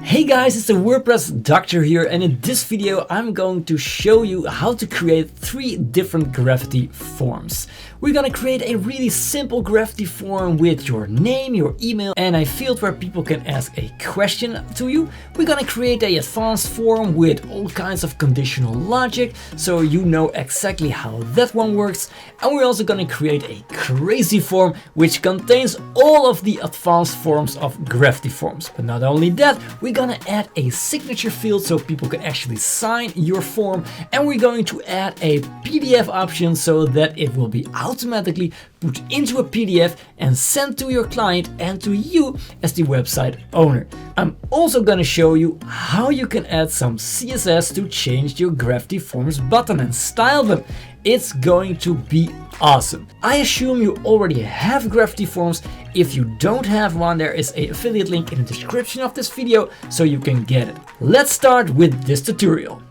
Hey guys, it's the WordPress Doctor here, and in this video I'm going to show you how to create 3 different Gravity forms. We're gonna create a really simple Gravity form with your name, your email, and a field where people can ask a question to you. We're gonna create an advanced form with all kinds of conditional logic, so you know exactly how that one works. And we're also gonna create a crazy form which contains all of the advanced forms of Gravity forms. But not only that, we're gonna add a signature field so people can actually sign your form, and we're going to add a PDF option so that it will be automatically put into a PDF and sent to your client and to you as the website owner. I'm also gonna show you how you can add some CSS to change your Gravity forms button and style them. It's going to be awesome. I assume you already have Gravity forms. If you don't have one, there is an affiliate link in the description of this video so you can get it. Let's start with this tutorial.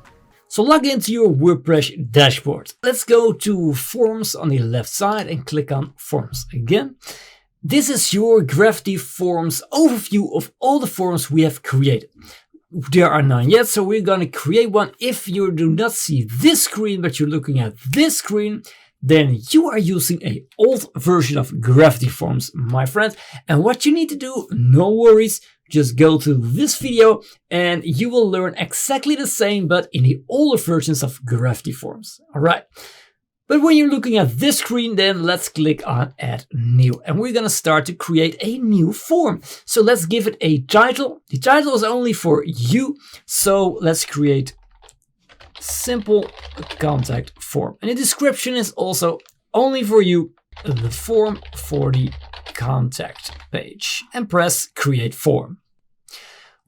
So log into your WordPress dashboard. Let's go to Forms on the left side and click on Forms again. This is your Gravity forms overview of all the forms we have created. There are none yet, so we're going to create one. If you do not see this screen, but you're looking at this screen, then you are using an old version of Gravity forms, my friend. And what you need to do, no worries, just go to this video and you will learn exactly the same, but in the older versions of Gravity forms. All right. But when you're looking at this screen, then let's click on Add New. And we're going to start to create a new form. So let's give it a title. The title is only for you. So let's create simple contact form. And the description is also only for you, the form for the contact page. And press Create Form.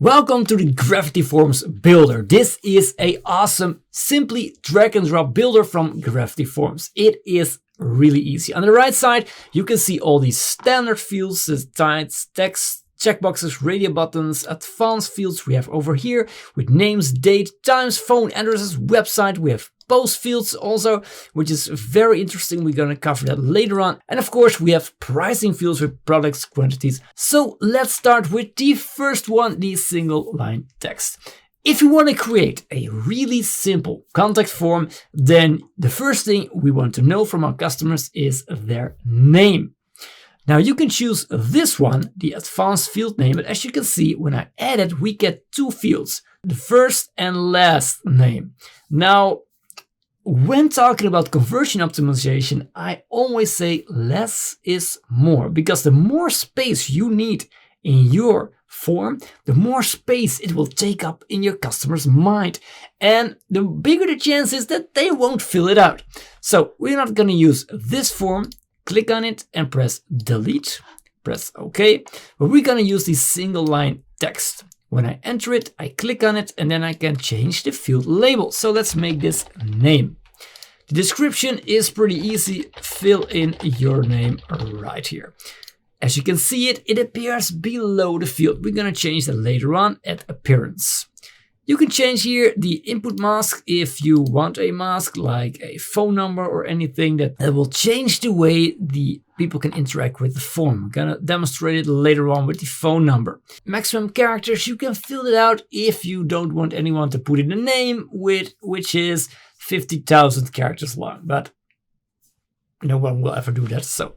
Welcome to the Gravity Forms Builder. This is an awesome, simply drag and drop builder from Gravity Forms. It is really easy. On the right side, you can see all these standard fields, types, text, checkboxes, radio buttons, advanced fields we have over here with names, date, times, phone addresses, website. We have post fields also, which is very interesting. We're going to cover that later on. And of course, we have pricing fields with products, quantities. So let's start with the first one, the single line text. If you want to create a really simple contact form, then the first thing we want to know from our customers is their name. Now you can choose this one, the advanced field name, but as you can see, when I add it, we get 2 fields, the first and last name. Now, when talking about conversion optimization, I always say less is more, because the more space you need in your form, the more space it will take up in your customer's mind. And the bigger the chance is that they won't fill it out. So we're not going to use this form. Click on it and press delete, press OK. But we're going to use the single line text. When I enter it, I click on it and then I can change the field label. So let's make this name. The description is pretty easy. Fill in your name right here. As you can see it appears below the field. We're going to change that later on at appearance. You can change here the input mask if you want a mask like a phone number or anything that will change the way the people can interact with the form. I'm gonna demonstrate it later on with the phone number. Maximum characters, you can fill it out if you don't want anyone to put in a name which is 50,000 characters long, but no one will ever do that. So,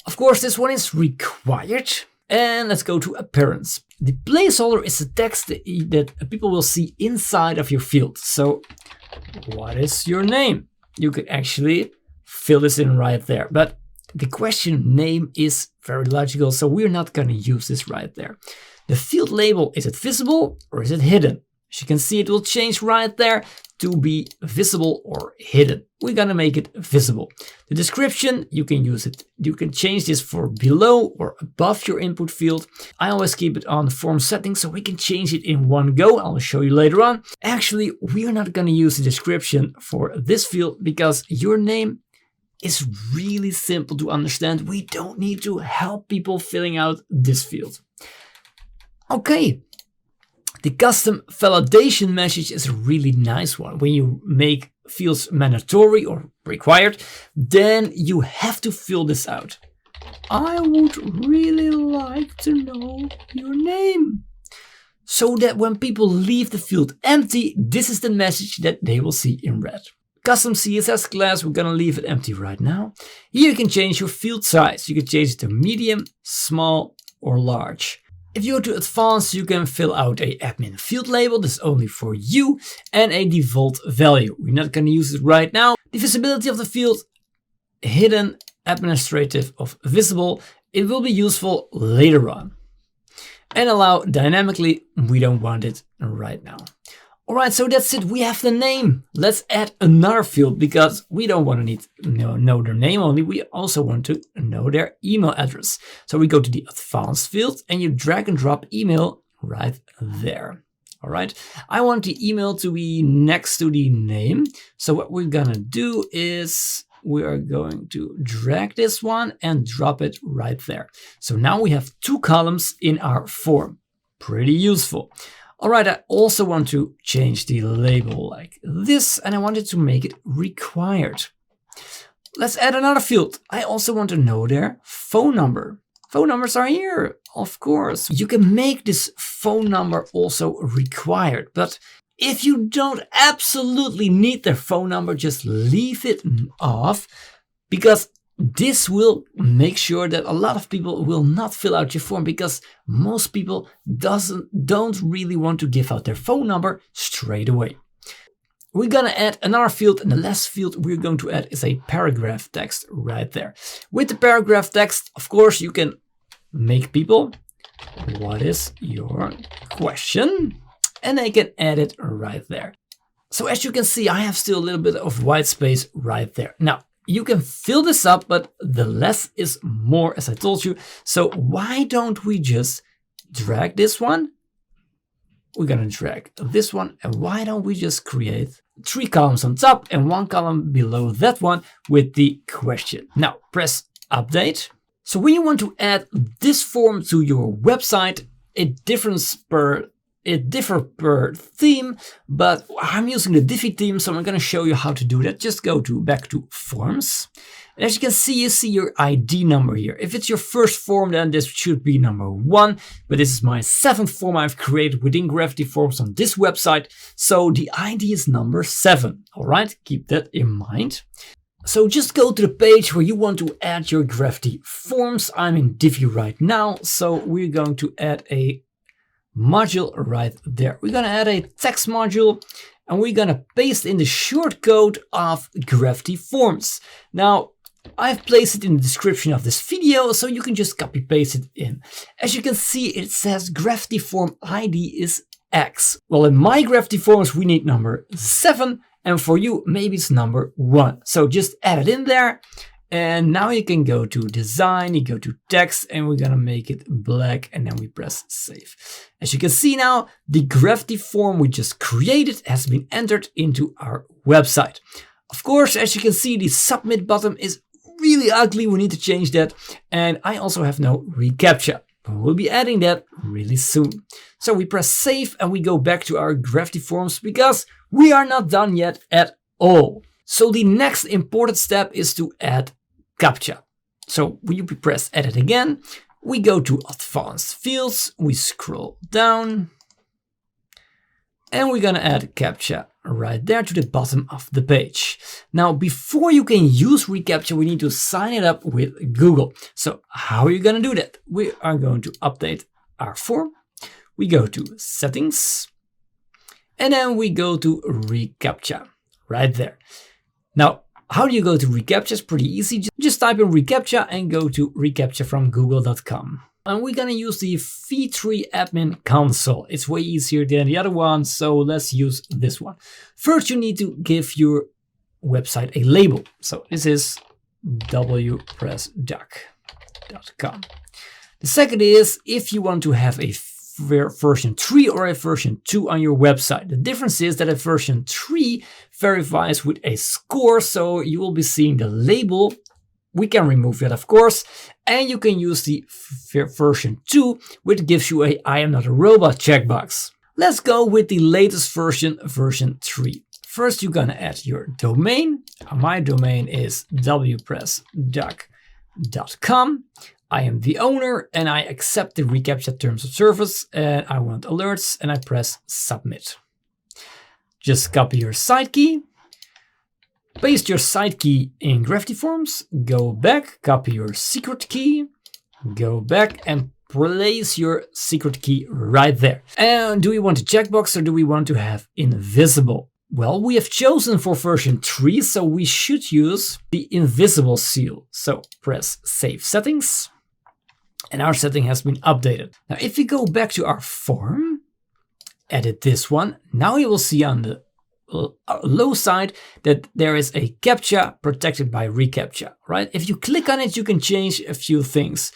of course, this one is required. And let's go to appearance. The placeholder is the text that people will see inside of your field. So what is your name? You could actually fill this in right there. But the question name is very logical, so we're not going to use this right there. The field label, is it visible or is it hidden? As you can see, it will change right there to be visible or hidden. We're gonna make it visible. The description, you can use it. You can change this for below or above your input field. I always keep it on the form settings so we can change it in one go. I'll show you later on. Actually, we are not gonna use the description for this field because your name is really simple to understand. We don't need to help people filling out this field. Okay. The custom validation message is a really nice one. When you make fields mandatory or required, then you have to fill this out. I would really like to know your name. so that when people leave the field empty, this is the message that they will see in red. Custom CSS class, we're gonna leave it empty right now. Here you can change your field size. You can change it to medium, small, or large. If you go to advanced, you can fill out a admin field label. This is only for you, and a default value. We're not gonna use it right now. The visibility of the field, hidden, administrative of visible. It will be useful later on. And allow dynamically, we don't want it right now. Alright, so that's it, we have the name. Let's add another field because we don't want to know their name only, we also want to know their email address. So we go to the advanced field and you drag and drop email right there. Alright, I want the email to be next to the name. So what we're gonna do is we are going to drag this one and drop it right there. So now we have 2 columns in our form. Pretty useful. Alright, I also want to change the label like this, and I wanted to make it required. Let's add another field. I also want to know their phone number. Phone numbers are here, of course. You can make this phone number also required, but if you don't absolutely need their phone number, just leave it off, because this will make sure that a lot of people will not fill out your form, because most people don't really want to give out their phone number straight away. We're gonna add another field, and the last field we're going to add is a paragraph text right there. With the paragraph text, of course, you can make people, what is your question? And they can add it right there. So as you can see, I have still a little bit of white space right there. Now, you can fill this up, but the less is more, as I told you. So why don't we just drag this one? We're gonna drag this one, and why don't we just create 3 columns on top and 1 column below that one with the question. Now press update. So when you want to add this form to your website, it differs per theme, but I'm using the Divi theme, so I'm going to show you how to do that. Just go back to forms. And as you can see, you see your ID number here. If it's your first form, then this should be number 1, but this is my 7th form I've created within Gravity Forms on this website, so the ID is number 7. All right, keep that in mind. So just go to the page where you want to add your Gravity Forms. I'm in Divi right now, so we're going to add a module right there. We're gonna add a text module, and we're gonna paste in the shortcode of Gravity Forms. Now, I've placed it in the description of this video, so you can just copy paste it in. As you can see, it says Gravity Form ID is X. Well, in my Gravity Forms, we need number 7, and for you, maybe it's number 1. So just add it in there. And now you can go to design, you go to text, and we're gonna make it black, and then we press save. As you can see now, the Gravity form we just created has been entered into our website. Of course, as you can see, the submit button is really ugly. We need to change that. And I also have no reCAPTCHA. We'll be adding that really soon. So we press save and we go back to our Gravity forms because we are not done yet at all. So the next important step is to add CAPTCHA. So when you press edit again, we go to advanced fields, we scroll down, and we're gonna add CAPTCHA right there to the bottom of the page. Now, before you can use reCAPTCHA, we need to sign it up with Google. So how are you gonna do that? We are going to update our form. We go to settings, and then we go to reCAPTCHA right there. Now, how do you go to reCAPTCHA? It's pretty easy. Just type in reCAPTCHA and go to reCAPTCHA from google.com. And we're gonna use the V3 admin console. It's way easier than the other one, so let's use this one. First, you need to give your website a label. So this is wpressduck.com. The second is if you want to have a version 3 or a version 2 on your website. The difference is that a version 3 verifies with a score, so you will be seeing the label. We can remove that, of course, and you can use the version 2, which gives you a I am not a robot checkbox. Let's go with the latest version, version 3. First, you're gonna add your domain. My domain is wpressduck.com. I am the owner and I accept the reCAPTCHA terms of service and I want alerts and I press submit. Just copy your site key, paste your site key in Gravity Forms, go back, copy your secret key, go back and place your secret key right there. And do we want a checkbox or do we want to have invisible? Well, we have chosen for version 3, so we should use the invisible seal. So press Save Settings, and our setting has been updated. Now, if we go back to our form, edit this one, now you will see on the low side that there is a CAPTCHA protected by reCAPTCHA, right? If you click on it, you can change a few things.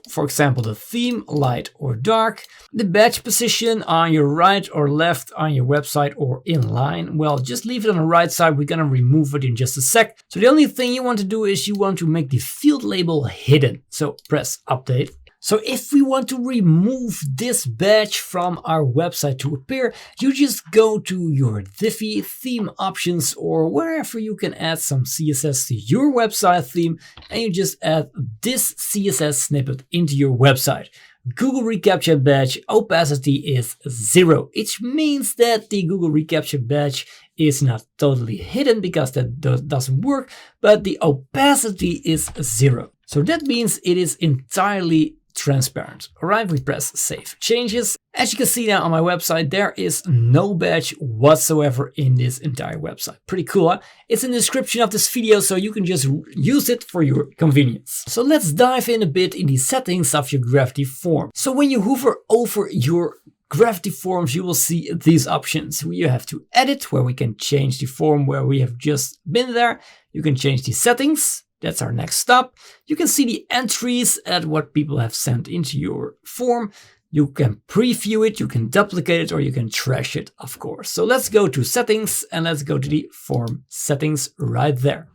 For example, the theme, light or dark, the badge position on your right or left on your website or inline. Well, just leave it on the right side. We're gonna remove it in just a sec. So the only thing you want to do is you want to make the field label hidden. So press update. So if we want to remove this badge from our website to appear, you just go to your Divi theme options or wherever you can add some CSS to your website theme, and you just add this CSS snippet into your website. Google reCAPTCHA badge opacity is 0, which means that the Google reCAPTCHA badge is not totally hidden because that doesn't work, but the opacity is 0. So that means it is entirely transparent. Alright, we press Save Changes. As you can see now on my website, there is no badge whatsoever in this entire website. Pretty cool, huh? It's in the description of this video, so you can just use it for your convenience. So let's dive in a bit in the settings of your Gravity form. So when you hover over your Gravity Forms, you will see these options. You have to edit, where we can change the form where we have just been there. You can change the settings. That's our next stop. You can see the entries at what people have sent into your form. You can preview it, you can duplicate it, or you can trash it, of course. So let's go to settings and let's go to the form settings right there.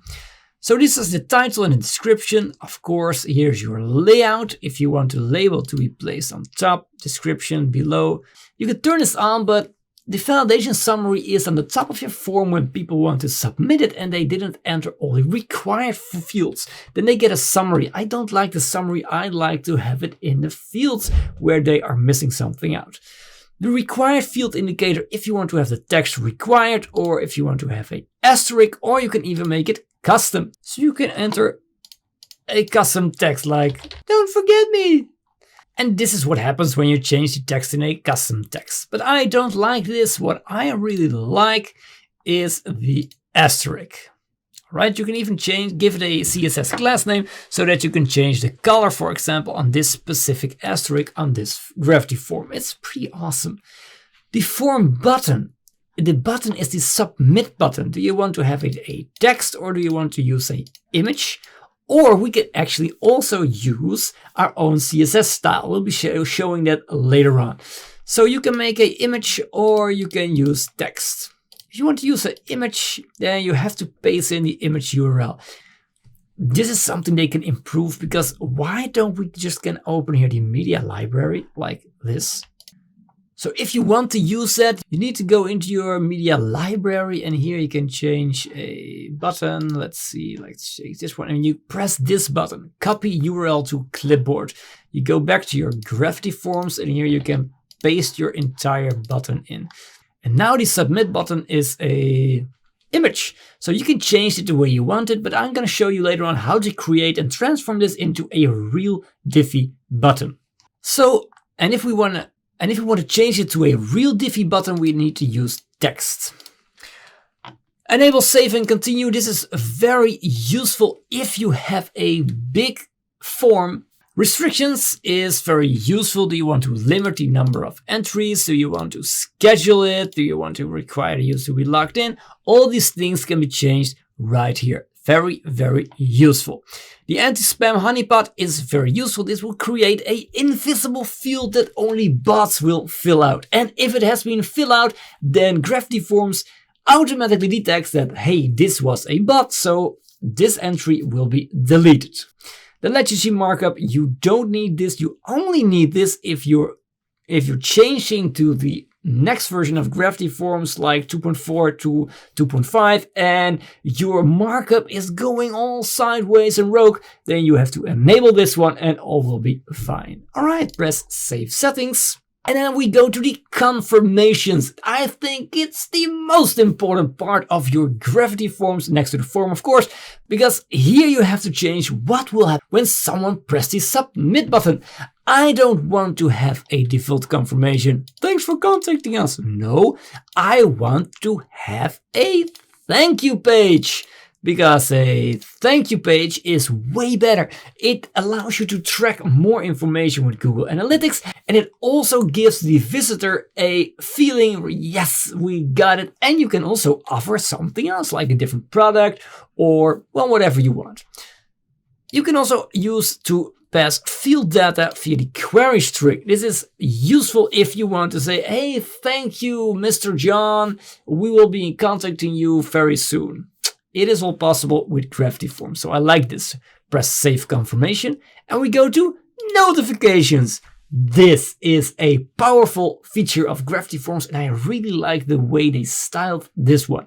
So this is the title and the description. Of course, here's your layout. If you want the label to be placed on top, description below, you can turn this on, but the validation summary is on the top of your form when people want to submit it and they didn't enter all the required fields. Then they get a summary. I don't like the summary. I like to have it in the fields where they are missing something out. The required field indicator, if you want to have the text required, or if you want to have an asterisk, or you can even make it custom. So you can enter a custom text like, "Don't forget me." And this is what happens when you change the text in a custom text. But I don't like this. What I really like is the asterisk. Right? You can even give it a CSS class name so that you can change the color, for example, on this specific asterisk on this Gravity form. It's pretty awesome. The form button. The button is the submit button. Do you want to have it a text or do you want to use an image? Or we can actually also use our own CSS style. We'll be showing that later on. So you can make an image or you can use text. If you want to use an image, then you have to paste in the image URL. This is something they can improve, because why don't we just can open here the media library like this? So if you want to use that, you need to go into your media library, and here you can change a button. Let's see, let's change this one, and you press this button, copy URL to clipboard. You go back to your Gravity Forms, and here you can paste your entire button in. And now the submit button is a image. So you can change it the way you want it, but I'm going to show you later on how to create and transform this into a real Divi button. So, and if we want to change it to a real Divi button, we need to use text. Enable save and continue. This is very useful if you have a big form. Restrictions is very useful. Do you want to limit the number of entries? Do you want to schedule it? Do you want to require the user to be logged in? All these things can be changed right here. Very, very useful. The anti-spam honeypot is very useful. This will create an invisible field that only bots will fill out. And if it has been filled out, then Gravity Forms automatically detects that, hey, this was a bot, so this entry will be deleted. The legacy markup, you don't need this. You only need this if you're changing to the next version of Gravity Forms like 2.4 to 2.5 and your markup is going all sideways and rogue, then you have to enable this one and all will be fine. Alright, press Save Settings. And then we go to the confirmations. I think it's the most important part of your Gravity Forms, next to the form of course, because here you have to change what will happen when someone presses the submit button. I don't want to have a default confirmation, thanks for contacting us. No, I want to have a thank you page. Because a thank you page is way better. It allows you to track more information with Google Analytics, and it also gives the visitor a feeling, yes, we got it. And you can also offer something else like a different product or, well, whatever you want. You can also use to pass field data via the query string. This is useful if you want to say, hey, thank you, Mr. John. We will be contacting you very soon. It is all possible with Gravity Forms, so I like this. Press Save Confirmation and we go to Notifications. This is a powerful feature of Gravity Forms and I really like the way they styled this one.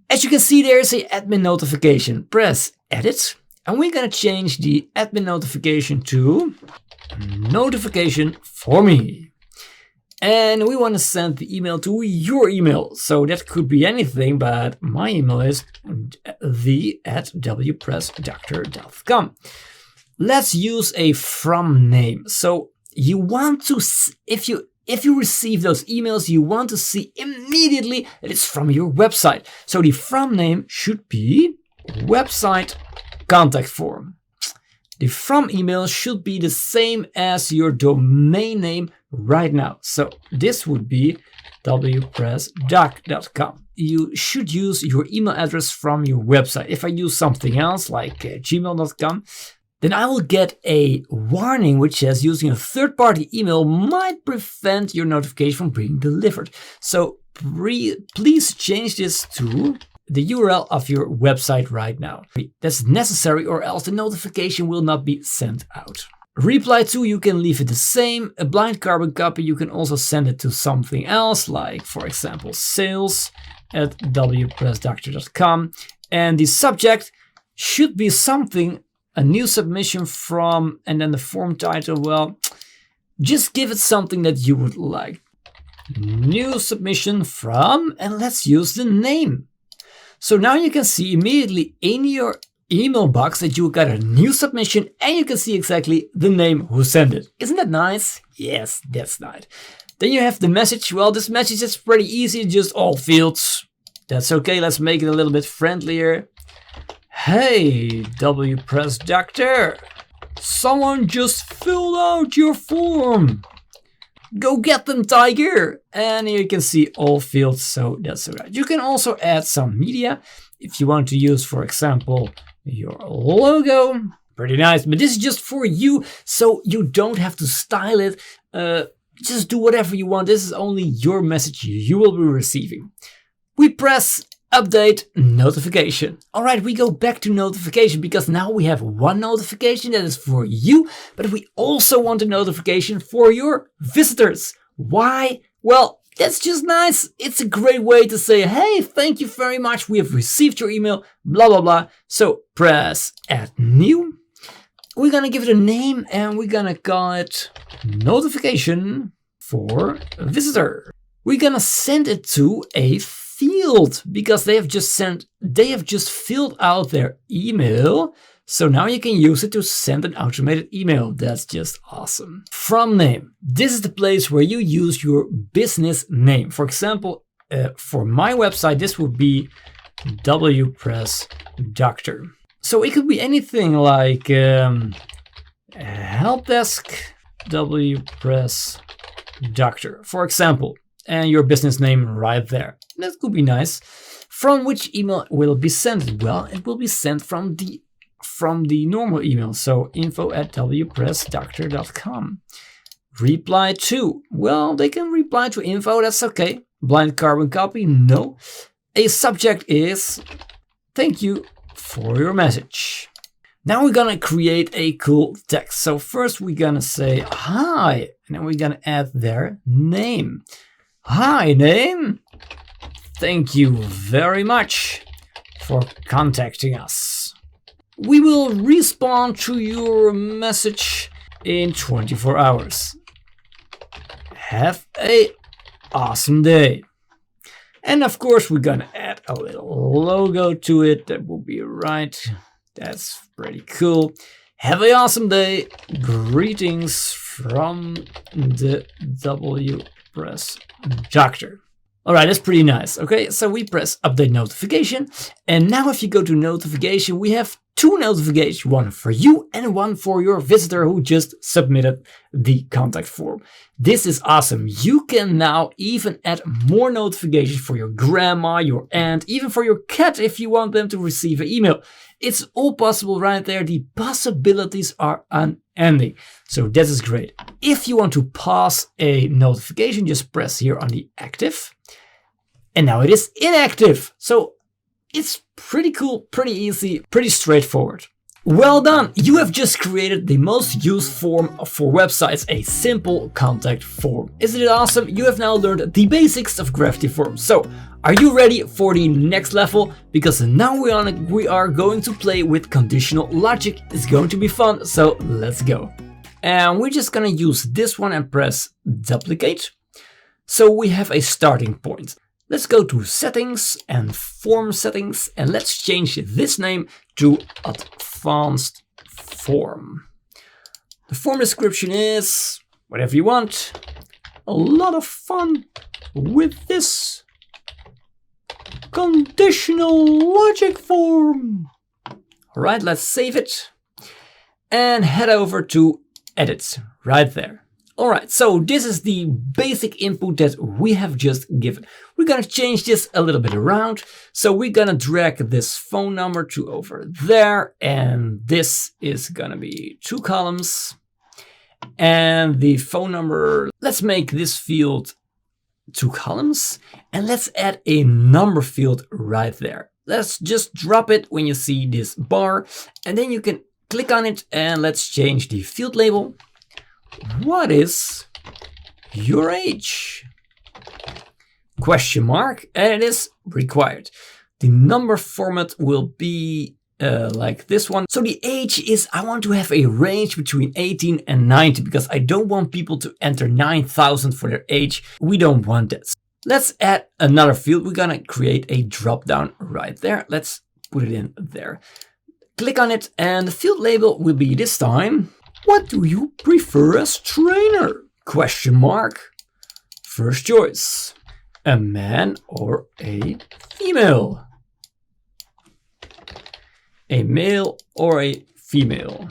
As you can see, there is an admin notification. Press Edit and we're going to change the admin notification to Notification for me. And we want to send the email to your email. So that could be anything, but my email is the@wpressdoctor.com. Let's use a from name. So you want to, if you receive those emails, you want to see immediately that it's from your website. So the from name should be website contact form. The from email should be the same as your domain name right now. So this would be wpressdoc.com. You should use your email address from your website. If I use something else like gmail.com, then I will get a warning which says using a third-party email might prevent your notification from being delivered. So please change this to the URL of your website right now. That's necessary or else the notification will not be sent out. Reply to, you can leave it the same. A blind carbon copy, you can also send it to something else, like for example sales@wpressdoctor.com. And the subject should be something, a new submission from, and then the form title, well, just give it something that you would like. New submission from, and let's use the name. So now you can see immediately in your email box that you got a new submission and you can see exactly the name who sent it. Isn't that nice? Yes, that's nice. Then you have the message. Well, this message is pretty easy, just all fields. That's okay, let's make it a little bit friendlier. Hey, WPress Doctor, someone just filled out your form. Go get them, tiger! And here you can see all fields, so that's alright. You can also add some media if you want to use, for example, your logo. Pretty nice, but this is just for you, so you don't have to style it. Just do whatever you want. This is only your message you will be receiving. We press Update Notification. Alright, we go back to notification because now we have one notification that is for you, but we also want a notification for your visitors. Why? Well, that's just nice. It's a great way to say, hey, thank you very much. We have received your email, blah, blah, blah. So press Add New. We're going to give it a name and we're going to call it Notification for Visitor. We're going to send it to a field because they have just filled out their email. So now you can use it to send an automated email. That's just awesome. From name. This is the place where you use your business name. For example, for my website, this would be WPress Doctor. So it could be anything like help desk WPress Doctor, for example, and your business name right there. That could be nice. From which email will it be sent? Well, it will be sent from the normal email, so info@wpressdoctor.com. Reply to, well, they can reply to info, that's okay. Blind carbon copy, no. A subject is thank you for your message. Now we're gonna create a cool text. So first we're gonna say, hi, And then we're gonna add their name. Hi, name. Thank you very much for contacting us. We will respond to your message in 24 hours. Have a awesome day. And of course, we're gonna add a little logo to it. That will be right. That's pretty cool. Have a awesome day. Greetings from the WPress Doctor. All right, that's pretty nice. Okay, so we press update notification. And now if you go to notification, we have two notifications, one for you and one for your visitor who just submitted the contact form. This is awesome. You can now even add more notifications for your grandma, your aunt, even for your cat if you want them to receive an email. It's all possible right there. The possibilities are unending. So that is great. If you want to pause a notification, just press here on the active. And now it is inactive. So it's pretty cool, pretty easy, pretty straightforward. Well done! You have just created the most used form for websites, a simple contact form. Isn't it awesome? You have now learned the basics of Gravity Forms. So, are you ready for the next level? Because now we are going to play with conditional logic. It's going to be fun, so let's go. And we're just gonna use this one and press duplicate. So we have a starting point. Let's go to settings and form settings and let's change this name to advanced form. The form description is whatever you want. A lot of fun with this conditional logic form. All right, let's save it and head over to edit right there. All right, so this is the basic input that we have just given. We're gonna change this a little bit around. So we're gonna drag this phone number to over there, and this is gonna be 2 columns. And the phone number, let's make this field 2 columns, and let's add a number field right there. Let's just drop it when you see this bar, and then you can click on it, and let's change the field label. What is your age? Question mark, and it is required. The number format will be like this one. So the age is, I want to have a range between 18 and 90 because I don't want people to enter 9,000 for their age. We don't want that. Let's add another field. We're gonna create a drop down right there. Let's put it in there. Click on it, and the field label will be this time. What do you prefer as trainer? Question mark. First choice. A man or a female? A male or a female?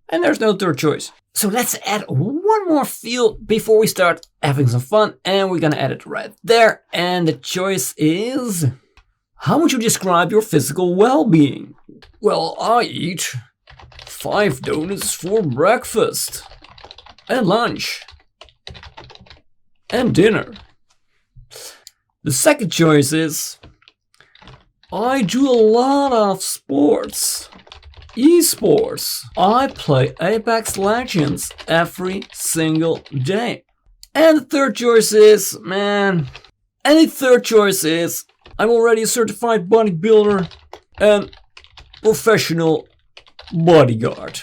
And there's no third choice. So let's add one more field before we start having some fun. And we're gonna add it right there. And the choice is, how would you describe your physical well-being? Well, I eat 5 donuts for breakfast, and lunch, and dinner. The second choice is, I do a lot of sports, esports. I play Apex Legends every single day. And the third choice is, I'm already a certified bodybuilder and professional bodyguard.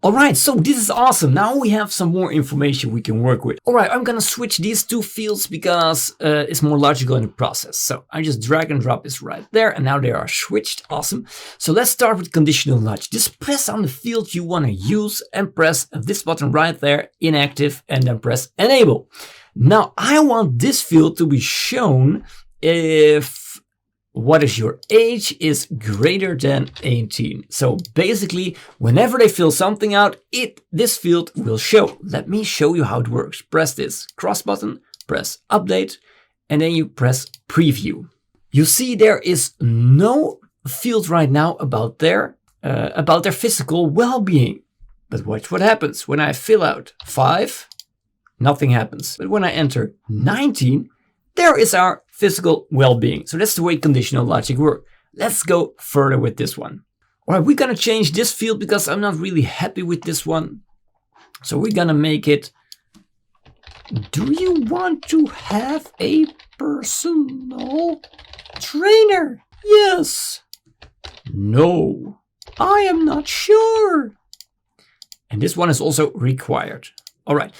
Alright, so this is awesome. Now we have some more information we can work with. Alright, I'm gonna switch these two fields because it's more logical in the process. So I just drag and drop this right there, and now they are switched. Awesome. So let's start with conditional logic. Just press on the field you want to use and press this button right there, inactive, and then press enable. Now I want this field to be shown if what is your age is greater than 18. So basically, whenever they fill something out, this field will show. Let me show you how it works. Press this cross button, press update, and then you press preview. You see there is no field right now about their physical well-being. But watch what happens. When I fill out 5, nothing happens. But when I enter 19, there is our physical well-being. So that's the way conditional logic works. Let's go further with this one. All right, we're gonna change this field because I'm not really happy with this one. So we're gonna make it Do you want to have a personal trainer? Yes. No. I am not sure. And this one is also required. All right.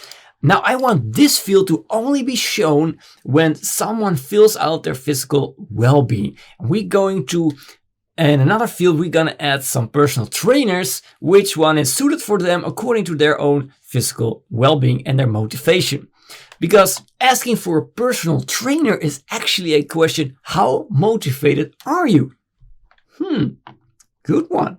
Now I want this field to only be shown when someone fills out their physical well-being. We're going to, in another field, we're going to add some personal trainers, which one is suited for them according to their own physical well-being and their motivation. Because asking for a personal trainer is actually a question, how motivated are you? Good one.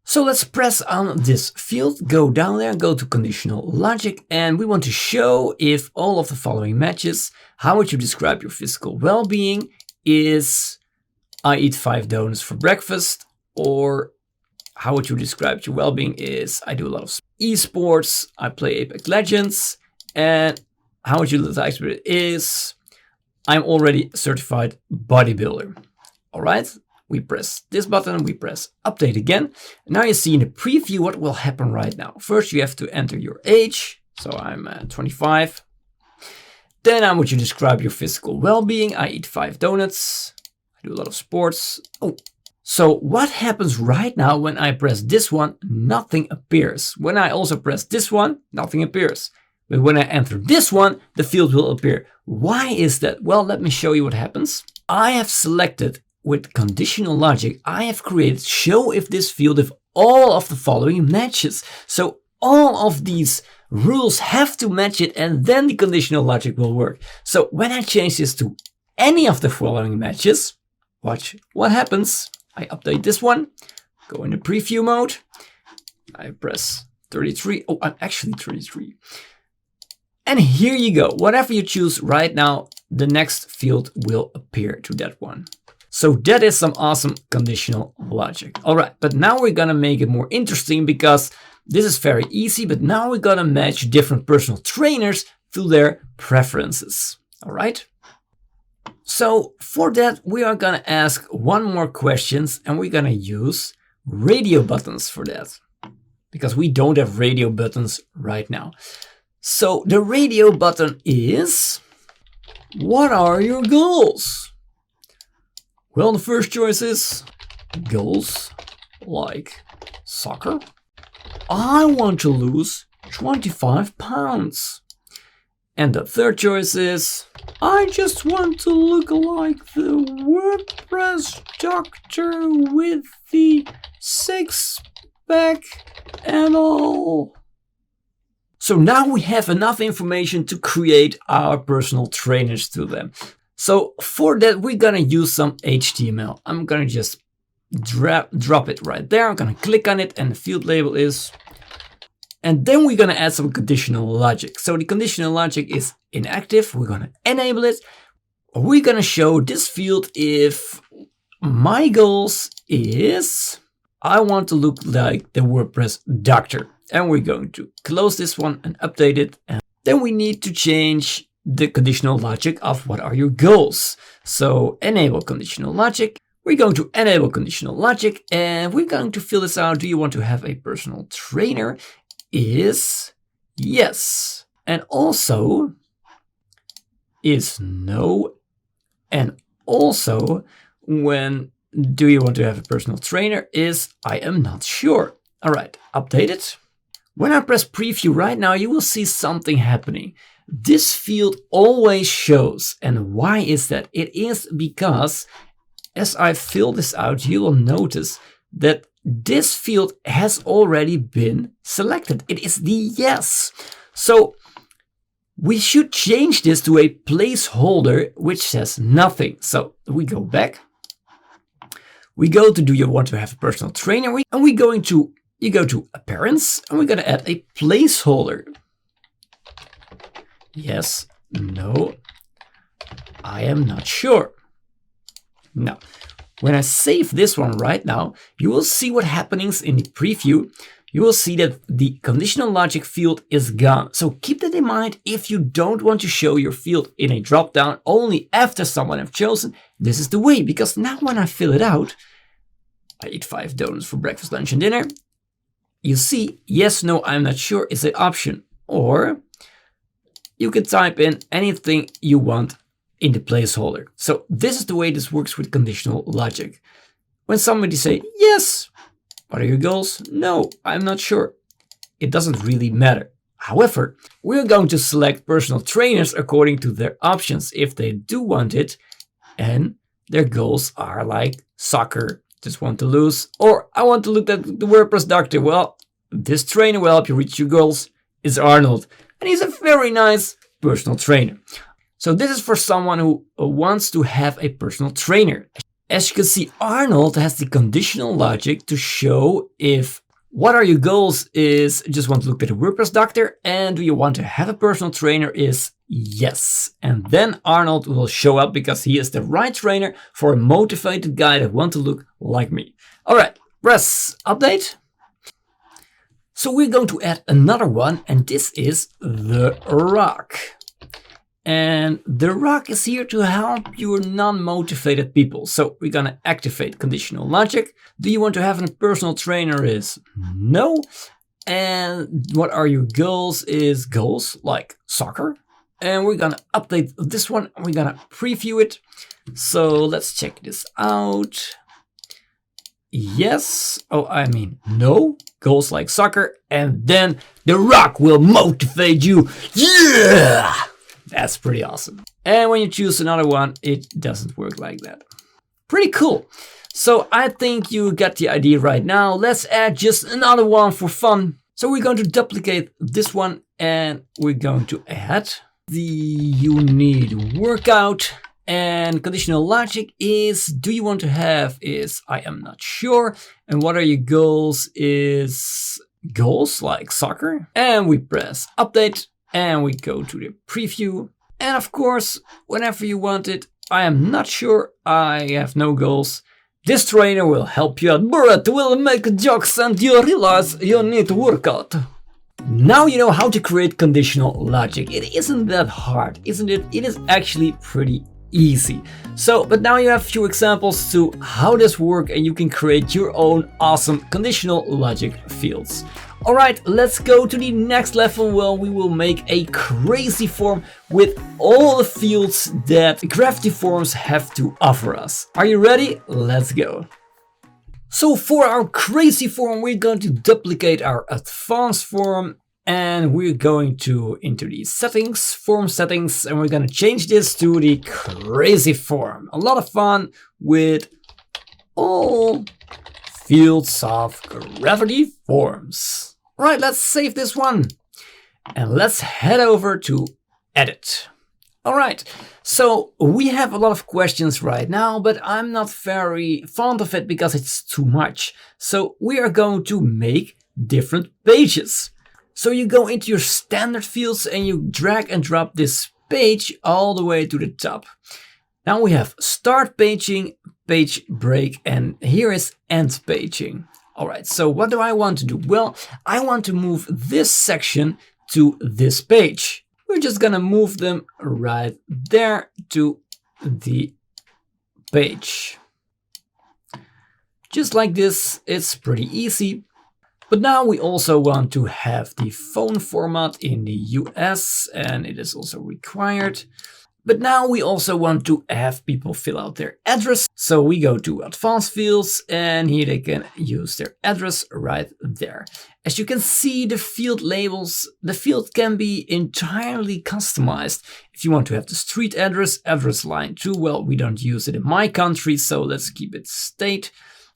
So let's press on this field, go down there, go to conditional logic, and we want to show if all of the following matches. How would you describe your physical well-being? Is I eat 5 donuts for breakfast, or how would you describe your well-being is I do a lot of esports, I play Apex Legends, and how would you describe it is I'm already a certified bodybuilder. All right. We press this button, we press update again. Now you see in the preview what will happen right now. First you have to enter your age. So I'm 25. Then how would you describe your physical well-being? I eat 5 donuts. I do a lot of sports. Oh, so what happens right now when I press this one? Nothing appears. When I also press this one, nothing appears. But when I enter this one, the field will appear. Why is that? Well, let me show you what happens. I have selected with conditional logic, I have created show if this field if all of the following matches. So all of these rules have to match it and then the conditional logic will work. So when I change this to any of the following matches, watch what happens. I update this one, go into preview mode. I press 33. Oh, I'm actually 33. And here you go. Whatever you choose right now, the next field will appear to that one. So that is some awesome conditional logic. All right, but now we're gonna make it more interesting because this is very easy, but now we're gonna match different personal trainers to their preferences. All right. So for that, we are gonna ask one more questions and we're gonna use radio buttons for that because we don't have radio buttons right now. So the radio button is, what are your goals? Well, the first choice is goals like soccer. I want to lose 25 pounds. And the third choice is I just want to look like the WordPress doctor with the 6-pack and all. So now we have enough information to create our personal trainers to them. So for that, we're gonna use some HTML. I'm gonna just drop it right there. I'm gonna click on it and the field label is, and then we're gonna add some conditional logic. So the conditional logic is inactive. We're gonna enable it. We're gonna show this field if my goals is, I want to look like the WordPress doctor. And we're going to close this one and update it. And then we need to change the conditional logic of what are your goals. So enable conditional logic. We're going to enable conditional logic and we're going to fill this out. Do you want to have a personal trainer? Is yes. And also is no. And also when do you want to have a personal trainer is I am not sure. All right, update it. When I press preview right now, you will see something happening. This field always shows. And why is that? It is because as I fill this out, you will notice that this field has already been selected. It is the yes. So we should change this to a placeholder which says nothing. So we go back. We go to do you want to have a personal trainer? And we're going to, you go to appearance and we're going to add a placeholder. Yes, no, I am not sure. Now, when I save this one right now, you will see what happens in the preview. You will see that the conditional logic field is gone. So keep that in mind if you don't want to show your field in a drop-down only after someone has chosen. This is the way, because now when I fill it out, I eat 5 donuts for breakfast, lunch, and dinner. You see, yes, no, I'm not sure is an option. Or you can type in anything you want in the placeholder. So this is the way this works with conditional logic. When somebody say, yes, what are your goals? No, I'm not sure. It doesn't really matter. However, we're going to select personal trainers according to their options if they do want it, and their goals are like soccer, just want to lose, or I want to look at the WordPress doctor. Well, this trainer will help you reach your goals. It's Arnold, and he's a very nice personal trainer. So this is for someone who wants to have a personal trainer. As you can see, Arnold has the conditional logic to show if what are your goals is just want to look at a WordPress doctor, and do you want to have a personal trainer is yes. And then Arnold will show up because he is the right trainer for a motivated guy that want to look like me. All right, press update. So we're going to add another one, and this is the Rock. And the Rock is here to help your non-motivated people. So we're gonna activate conditional logic. Do you want to have a personal trainer is no. And what are your goals is goals like soccer. And we're gonna update this one. We're gonna preview it. So let's check this out. Yes, oh, I mean no, goals like soccer. And then the Rock will motivate you. Yeah! That's pretty awesome. And when you choose another one, it doesn't work like that. Pretty cool. So I think you got the idea right now. Let's add just another one for fun. So we're going to duplicate this one, and we're going to add the you need workout. And conditional logic is, do you want to have is I am not sure. And what are your goals is goals like soccer. And we press update. And we go to the preview. And of course, whenever you want it, I am not sure, I have no goals. This trainer will help you out, but will make jokes and you realize you need to work out. Now you know how to create conditional logic. It isn't that hard, isn't it? It is actually pretty easy. So, but now you have a few examples to how this works, and you can create your own awesome conditional logic fields. Alright, let's go to the next level where we will make a crazy form with all the fields that Gravity Forms have to offer us. Are you ready? Let's go. So for our crazy form, we're going to duplicate our advanced form, and we're going to into the settings, form settings, and we're going to change this to the crazy form. A lot of fun with all fields of Gravity Forms. Right, let's save this one. And let's head over to edit. All right, so we have a lot of questions right now, but I'm not very fond of it because it's too much. So we are going to make different pages. So you go into your standard fields and you drag and drop this page all the way to the top. Now we have start paging, page break, and here is end paging. All right, so what do I want to do? Well, I want to move this section to this page. We're just gonna move them right there to the page. Just like this, it's pretty easy. But now we also want to have the phone format in the US, and it is also required. But now we also want to have people fill out their address. So we go to advanced fields, and here they can use their address right there. As you can see, the field labels, the field can be entirely customized. If you want to have the street address, address line too, well, we don't use it in my country, so let's keep it state.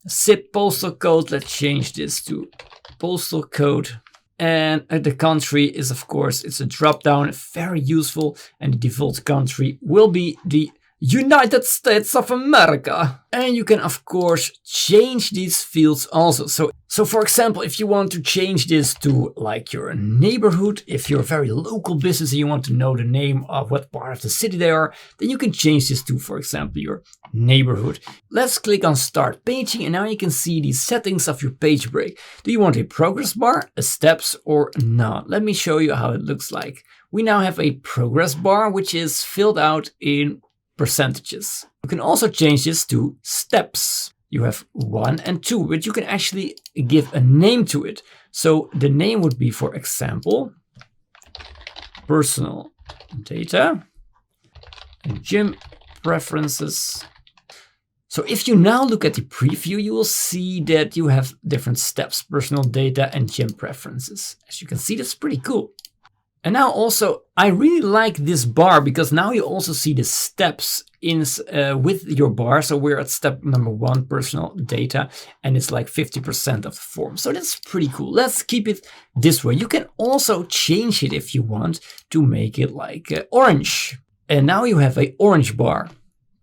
Zip postal code, let's change this to postal code. And the country is, of course, it's a drop down, very useful, and the default country will be the United States of America. And you can, of course, change these fields also. So for example, if you want to change this to like your neighborhood, if you're a very local business and you want to know the name of what part of the city they are, then you can change this to, for example, your neighborhood. Let's click on start paging, and now you can see the settings of your page break. Do you want a progress bar, a steps, or not? Let me show you how it looks like. We now have a progress bar, which is filled out in percentages. You can also change this to steps. You have 1 and 2, but you can actually give a name to it. So the name would be, for example, personal data, and gym preferences. So if you now look at the preview, you will see that you have different steps: personal data and gym preferences. As you can see, that's pretty cool. And now also, I really like this bar because now you also see the steps with your bar. So we're at step number 1, personal data, and it's like 50% of the form. So that's pretty cool. Let's keep it this way. You can also change it if you want to make it like orange. And now you have an orange bar.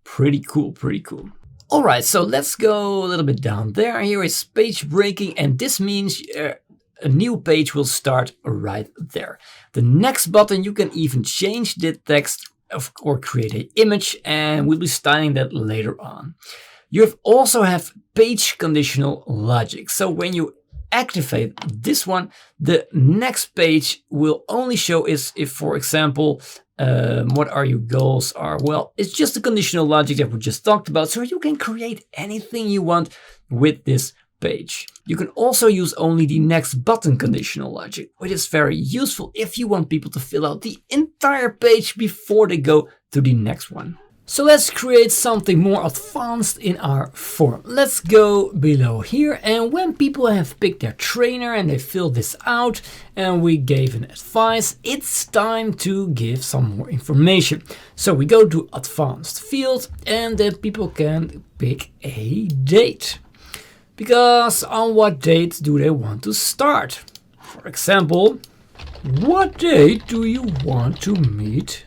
Pretty cool, pretty cool. All right, so let's go a little bit down there. Here is page breaking, and this means a new page will start right there. The next button, you can even change the text or create an image, and we'll be styling that later on. You also have page conditional logic. So when you activate this one, the next page will only show if, for example, what are your goals are. Well, it's just the conditional logic that we just talked about. So you can create anything you want with this page. You can also use only the next button conditional logic, which is very useful if you want people to fill out the entire page before they go to the next one. So let's create something more advanced in our form. Let's go below here, and when people have picked their trainer and they filled this out and we gave an advice, it's time to give some more information. So we go to advanced field, and then people can pick a date. Because on what date do they want to start? For example, what date do you want to meet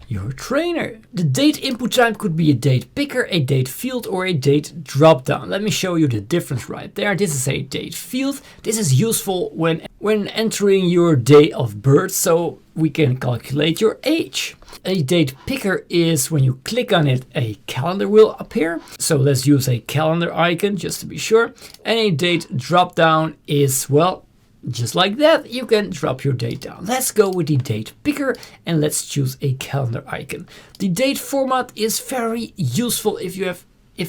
your trainer? The date input type could be a date picker, a date field, or a date dropdown. Let me show you the difference right there. This is a date field. This is useful when entering your day of birth, so we can calculate your age. A date picker is when you click on it, a calendar will appear. So let's use a calendar icon just to be sure. And a date drop down is, well, just like that, you can drop your date down. Let's go with the date picker and let's choose a calendar icon. The date format is very useful if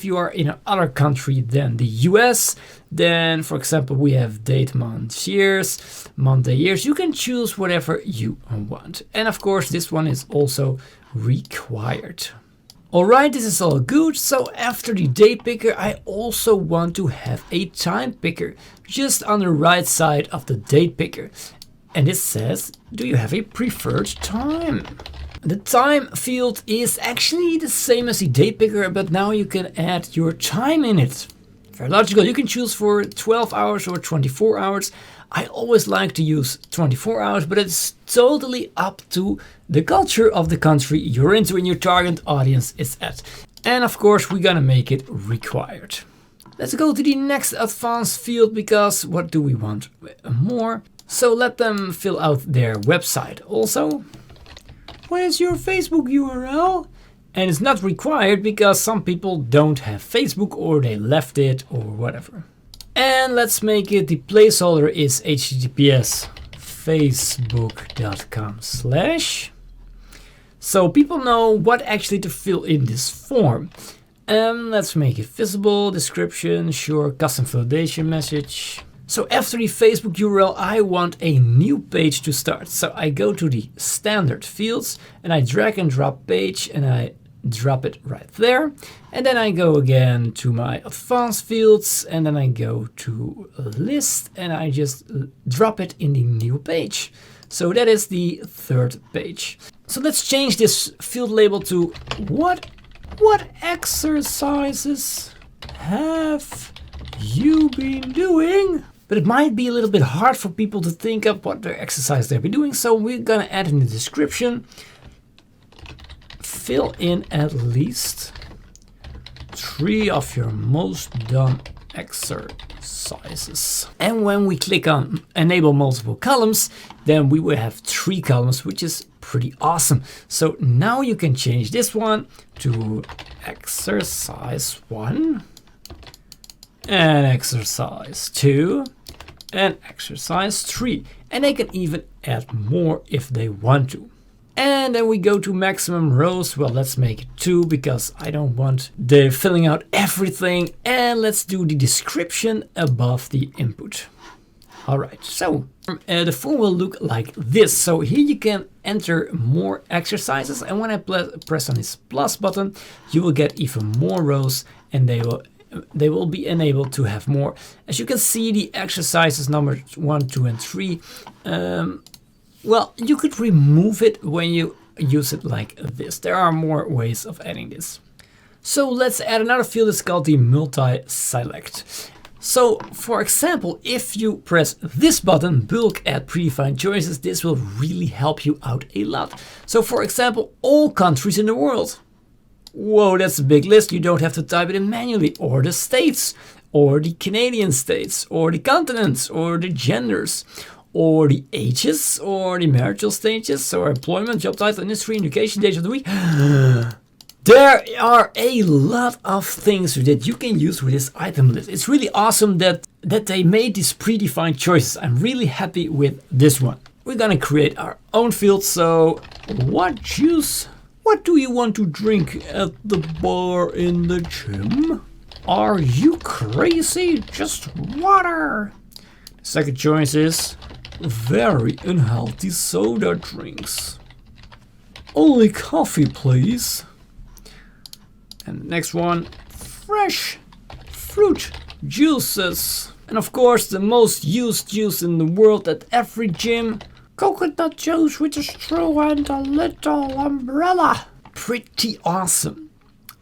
you are in another country than the US. Then, for example, we have date, month, years, month, day, years. You can choose whatever you want. And of course, this one is also required. Alright, this is all good. So after the date picker, I also want to have a time picker just on the right side of the date picker. And it says, do you have a preferred time? The time field is actually the same as the date picker, but now you can add your time in it. Very logical. You can choose for 12 hours or 24 hours. I always like to use 24 hours, but it's totally up to the culture of the country you're into and your target audience is at. And of course, we're gonna make it required. Let's go to the next advanced field, because what do we want more? So let them fill out their website also. What is your Facebook URL? And it's not required because some people don't have Facebook or they left it or whatever. And let's make it, the placeholder is https facebook.com/. So people know what actually to fill in this form. Let's make it visible, description, sure, custom validation message. So after the Facebook URL, I want a new page to start. So I go to the standard fields and I drag and drop page and I drop it right there. And then I go again to my advanced fields and then I go to list and I just drop it in the new page. So that is the third page. So let's change this field label to what exercises have you been doing? But it might be a little bit hard for people to think of what their exercise they've been doing. So we're gonna add in the description, fill in at least 3 of your most done exercises. And when we click on enable multiple columns, then we will have 3 columns, which is pretty awesome. So now you can change this one to exercise 1 and exercise 2 and exercise 3. And they can even add more if they want to. And then we go to maximum rows. Well, let's make it 2 because I don't want the filling out everything. And let's do the description above the input. Alright, so the form will look like this. So here you can enter more exercises, and when I press on this plus button, you will get even more rows, and they will be enabled to have more. As you can see, the exercises numbers 1, 2, and 3. Well, you could remove it when you use it like this. There are more ways of adding this. So let's add another field. It's called the multi-select. So for example, if you press this button, bulk add predefined choices, this will really help you out a lot. So for example, all countries in the world. Whoa, that's a big list. You don't have to type it in manually. Or the states, or the Canadian states, or the continents, or the genders, or the ages, or the marital stages, or employment, job title, industry, education, days of the week. There are a lot of things that you can use with this item list. It's really awesome that they made these predefined choices. I'm really happy with this one. We're gonna create our own field. So what juice? What do you want to drink at the bar in the gym? Are you crazy? Just water. The second choice is very unhealthy soda drinks. Only coffee, please. And the next one, fresh fruit juices. And of course, the most used juice in the world at every gym, coconut juice with a straw and a little umbrella. Pretty awesome.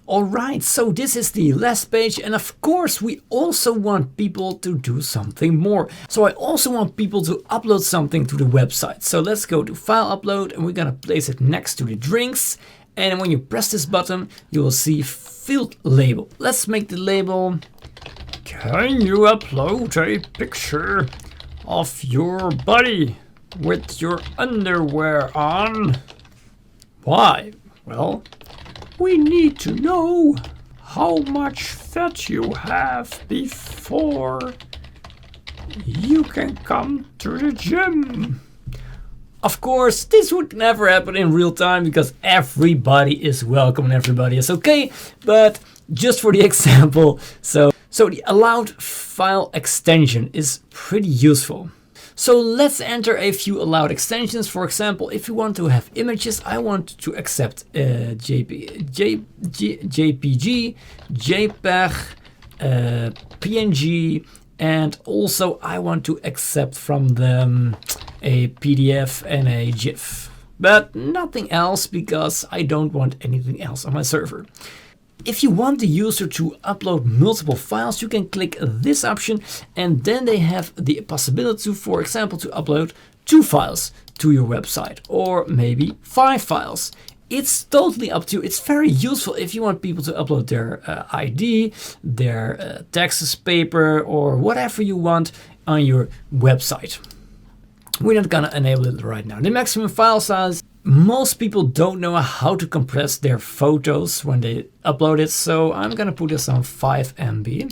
Alright, so this is the last page, and of course we also want people to do something more. So I also want people to upload something to the website. So let's go to File Upload, and we're gonna place it next to the drinks. And when you press this button, you will see Field Label. Let's make the label, can you upload a picture of your body with your underwear on? Why? Well, we need to know how much fat you have before you can come to the gym. Of course, this would never happen in real time because everybody is welcome and everybody is okay, but just for the example, so the allowed file extension is pretty useful. So let's enter a few allowed extensions. For example, if you want to have images, I want to accept JPG, JPEG, PNG, and also I want to accept from them a PDF and a GIF. But nothing else because I don't want anything else on my server. If you want the user to upload multiple files, you can click this option and then they have the possibility to, for example, to upload 2 files to your website or maybe 5 files. It's totally up to you. It's very useful if you want people to upload their ID, their taxes paper or whatever you want on your website. We're not gonna enable it right now. The maximum file size. Most people don't know how to compress their photos when they upload it, so I'm gonna put this on 5 MB.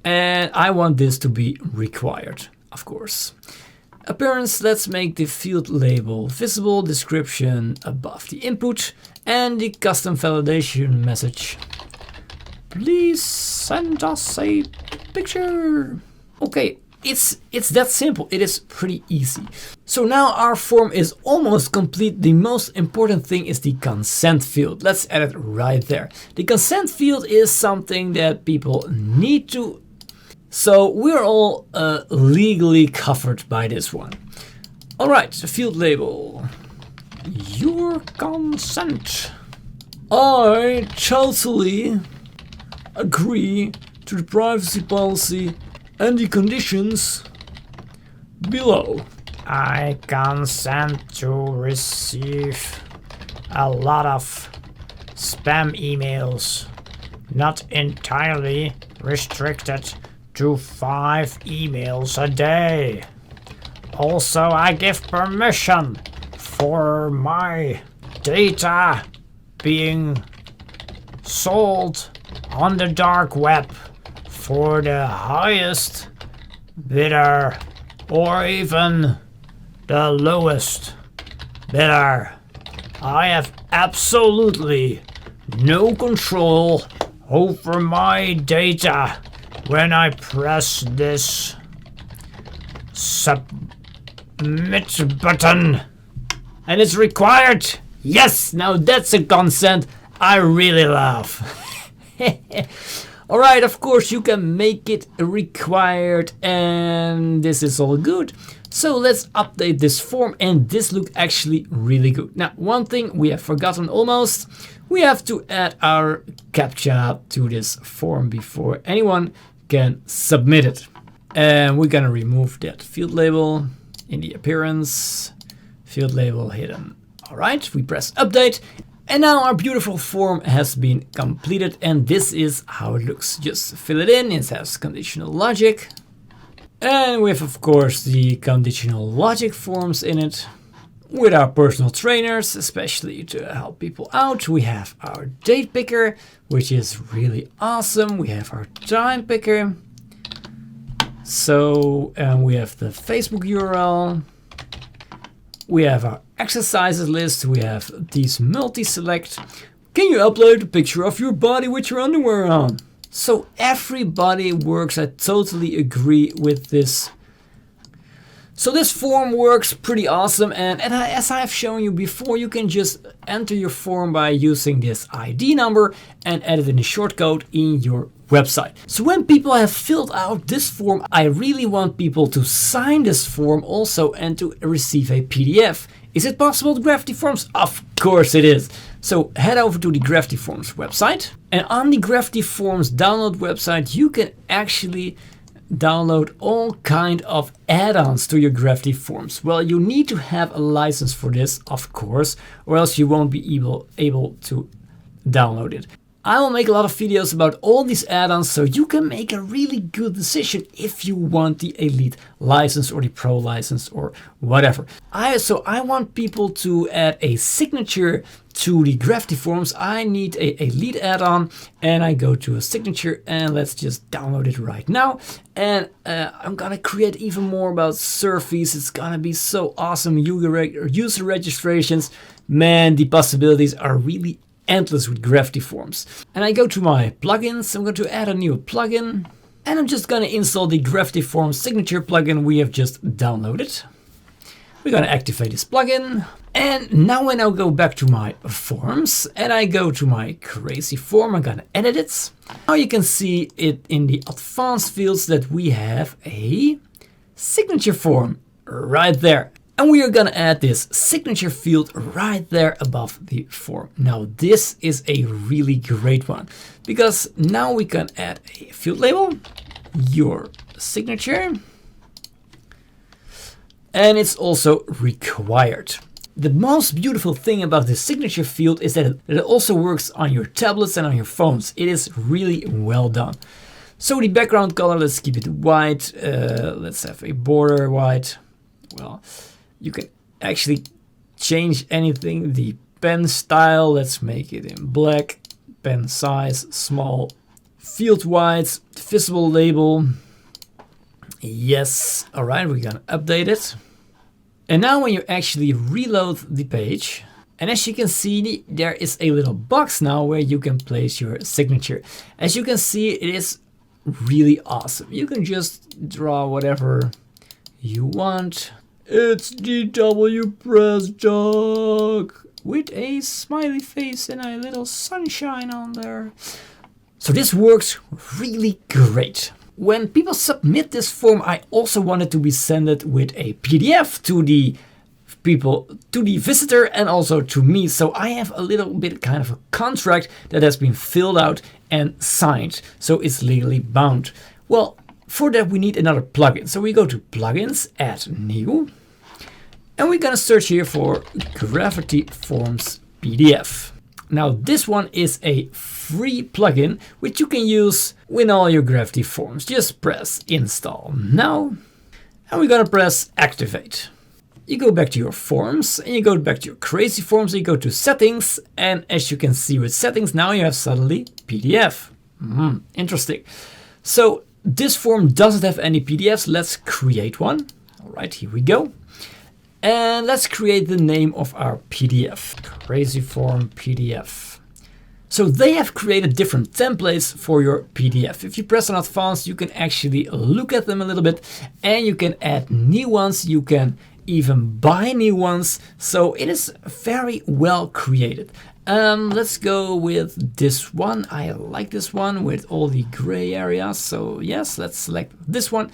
And I want this to be required, of course. Appearance, let's make the field label visible, description above the input, and the custom validation message. Please send us a picture. Okay. It's that simple. It is pretty easy. So now our form is almost complete. The most important thing is the consent field. Let's add it right there. The consent field is something that people need to. So we're all legally covered by this one. All right, the field label. Your consent. I totally agree to the privacy policy and the conditions below. I consent to receive a lot of spam emails, not entirely restricted to 5 emails a day. Also, I give permission for my data being sold on the dark web for the highest bidder or even the lowest bidder. I have absolutely no control over my data when I press this submit button. And it's required. Yes, now that's a consent I really love. Alright, of course you can make it required, and this is all good. So let's update this form, and this looks actually really good. Now, one thing we have forgotten almost, we have to add our CAPTCHA to this form before anyone can submit it. And we're gonna remove that field label in the appearance, field label hidden. Alright, we press update, and now our beautiful form has been completed, and this is how it looks. Just fill it in, it has conditional logic. And we have, of course, the conditional logic forms in it. With our personal trainers, especially to help people out. We have our date picker, which is really awesome. We have our time picker. So, and we have the Facebook URL. We have our exercises list. We have these multi-select. Can you upload a picture of your body with your underwear on? So everybody works. I totally agree with this. So this form works pretty awesome, and as I have shown you before, you can just enter your form by using this ID number and add it in the shortcode in your website. So when people have filled out this form, I really want people to sign this form also and to receive a PDF. Is it possible with Gravity Forms? Of course it is. So head over to the Gravity Forms website, and on the Gravity Forms download website, you can actually download all kind of add-ons to your Gravity Forms. Well, you need to have a license for this, of course, or else you won't be able to download it. I will make a lot of videos about all these add-ons, so you can make a really good decision if you want the Elite license or the Pro license or whatever. So I want people to add a signature to the Gravity Forms. I need a Elite add-on, and I go to a signature, and let's just download it right now. And I'm gonna create even more about Surface. It's gonna be so awesome. User registrations, man, the possibilities are really endless with Gravity Forms. And I go to my plugins. I'm going to add a new plugin, and I'm just going to install the Gravity Forms signature plugin we have just downloaded. We're going to activate this plugin, and now when I go back to my forms and I go to my crazy form, I'm going to edit it. Now you can see it in the advanced fields that we have a signature form right there. And we are going to add this signature field right there above the form. Now this is a really great one, because now we can add a field label, your signature, and it's also required. The most beautiful thing about this signature field is that it also works on your tablets and on your phones. It is really well done. So the background color, let's keep it white. Let's have a border white. Well, you can actually change anything. The pen style, let's make it in black. Pen size, small. Field white, visible label. Yes, all right, we're gonna update it. And now when you actually reload the page, and as you can see, there is a little box now where you can place your signature. As you can see, it is really awesome. You can just draw whatever you want. It's DW Press Dog with a smiley face and a little sunshine on there. So this works really great. When people submit this form, I also want it to be sent with a PDF to the people, to the visitor, and also to me. So I have a little bit kind of a contract that has been filled out and signed. So it's legally bound. Well, for that we need another plugin. So we go to plugins, add new, and we're gonna search here for Gravity Forms PDF. Now this one is a free plugin which you can use with all your Gravity Forms. Just press install now, and we're gonna press activate. You go back to your forms, and you go back to your crazy forms, and you go to settings, and as you can see with settings, now you have suddenly PDF. Interesting. So this form doesn't have any PDFs. Let's create one. All right, here we go. And let's create the name of our PDF. Crazy form PDF. So they have created different templates for your PDF. If you press on Advanced, you can actually look at them a little bit and you can add new ones. You can even buy new ones. So it is very well created. Let's go with this one. I like this one with all the gray areas. So yes, let's select this one.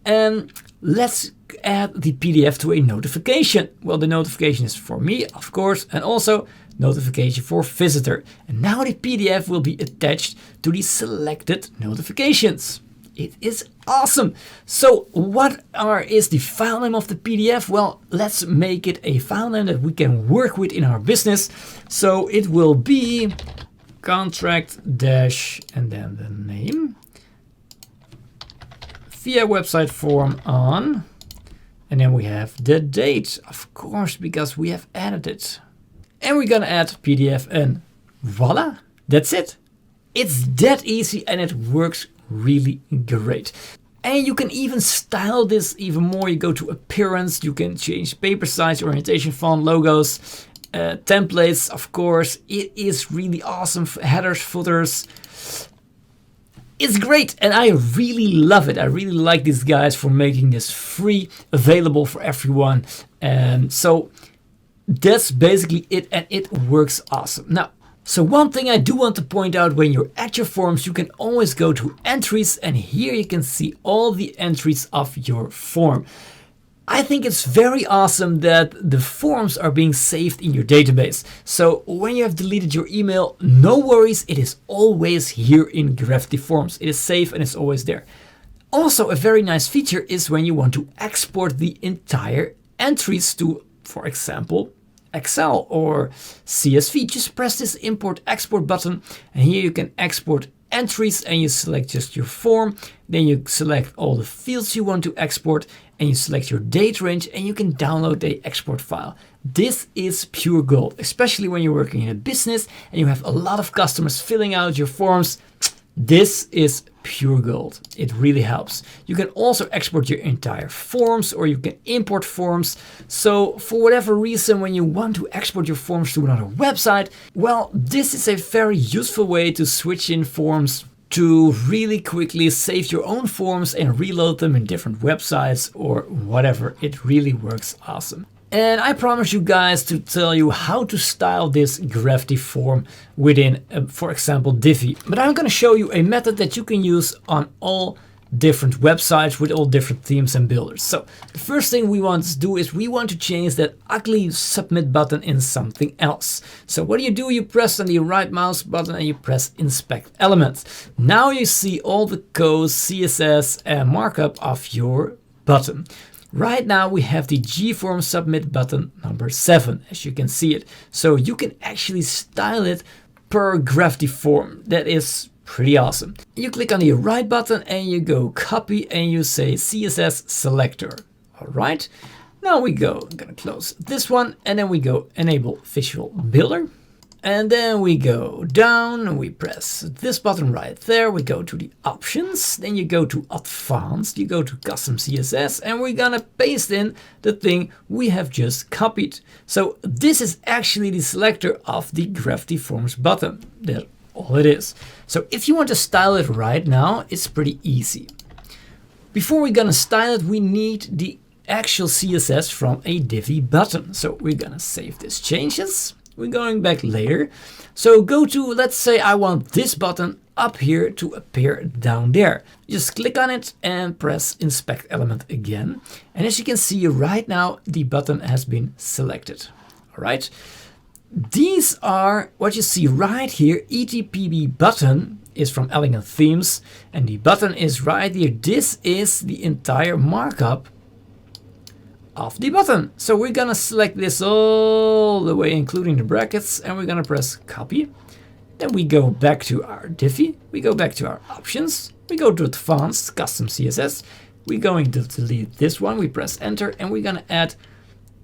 And let's add the PDF to a notification. Well, the notification is for me, of course, and also notification for visitor. And now the PDF will be attached to the selected notifications. It is awesome. So what is the file name of the PDF? Well, let's make it a file name that we can work with in our business. So it will be contract dash and then the name via website form on, and then we have the date, of course, because we have added it. And we're gonna add PDF and voila, that's it. It's that easy and it works really great. And you can even style this even more. You go to appearance, you can change paper size, orientation, font, logos, templates, of course. It is really awesome. Headers, footers. It's great and I really love it. I really like these guys for making this free, available for everyone. So that's basically it, and it works awesome. Now, so one thing I do want to point out, when you're at your forms, you can always go to entries, and here you can see all the entries of your form. I think it's very awesome that the forms are being saved in your database. So when you have deleted your email, no worries, it is always here in Gravity Forms. It is safe and it's always there. Also, a very nice feature is when you want to export the entire entries to, for example, Excel or CSV. Just press this import export button, and here you can export entries, and you select just your form. Then you select all the fields you want to export, and you select your date range, and you can download the export file. This is pure gold, especially when you're working in a business and you have a lot of customers filling out your forms. This is pure gold. It really helps. You can also export your entire forms, or you can import forms. So for whatever reason, when you want to export your forms to another website, well, this is a very useful way to switch in forms, to really quickly save your own forms and reload them in different websites or whatever. It really works awesome. And I promise you guys to tell you how to style this Gravity form within, for example, Divi. But I'm going to show you a method that you can use on all different websites with all different themes and builders. So the first thing we want to do is we want to change that ugly submit button in something else. So what do? You press on the right mouse button and you press inspect elements. Now you see all the code, CSS and markup of your button. Right now we have the Gform submit button number 7, as you can see it. So you can actually style it per Gravity form. That is pretty awesome. You click on the right button and you go copy and you say CSS selector. All right. Now we go, I'm gonna close this one, and then we go enable visual builder. And then we go down, we press this button right there, we go to the options, then you go to advanced, you go to custom CSS, and we're gonna paste in the thing we have just copied. So this is actually the selector of the Gravity Forms button. That's all it is. So if you want to style it right now, it's pretty easy. Before we're gonna style it, we need the actual CSS from a Divi button. So we're gonna save these changes. We're going back later. So go to, let's say I want this button up here to appear down there. Just click on it and press inspect element again. And as you can see right now, the button has been selected. All right. These are what you see right here. ETPB button is from Elegant Themes, and the button is right here. This is the entire markup of the button. So we're gonna select this all the way, including the brackets, and we're gonna press copy. Then we go back to our Divi, we go back to our options, we go to advanced custom CSS, we're going to delete this one, we press enter, and we're gonna add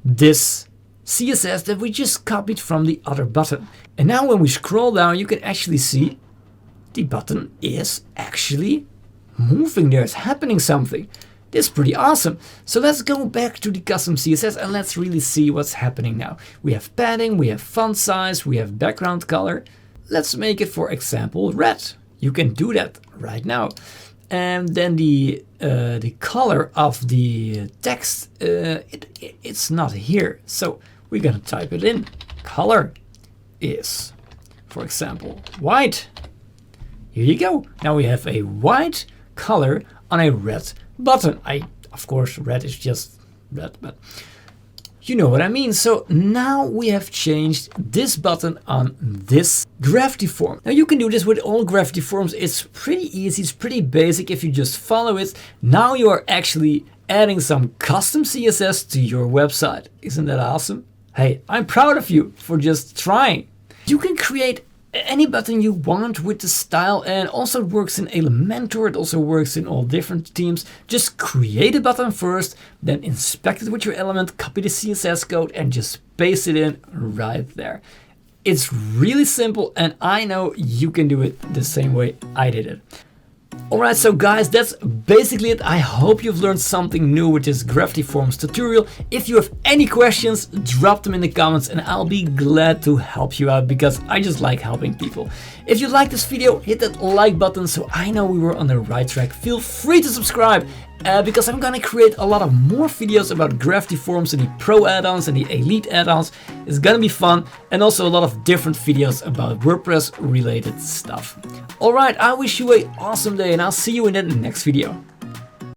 this CSS that we just copied from the other button. And now when we scroll down, you can actually see the button is actually moving. There's happening something. This is pretty awesome. So let's go back to the custom CSS and let's really see what's happening now. We have padding, we have font size, we have background color. let's make it, for example, red. You can do that right now. And then the color of the text, it's not here. So we're gonna type it in. Color is, for example, white. Here you go. Now we have a white color on a red button. Of course, red is just red, but you know what I mean. So now we have changed this button on this Gravity form. Now you can do this with all Gravity forms. It's pretty easy, it's pretty basic if you just follow it. Now you are actually adding some custom CSS to your website. Isn't that awesome? Hey, I'm proud of you for just trying. You can create any button you want with the style, and also it works in Elementor. It also works in all different themes. Just create a button first, then inspect it with your element, copy the CSS code and just paste it in right there. It's really simple, and I know you can do it the same way I did it. Alright, so guys, that's basically it. I hope you've learned something new with this Gravity Forms tutorial. If you have any questions, drop them in the comments and I'll be glad to help you out, because I just like helping people. If you like this video, hit that like button so I know we were on the right track. Feel free to subscribe, because I'm gonna create a lot of more videos about Gravity Forms and the Pro add-ons and the Elite add-ons. It's gonna be fun, and also a lot of different videos about WordPress related stuff. Alright, I wish you an awesome day and I'll see you in the next video.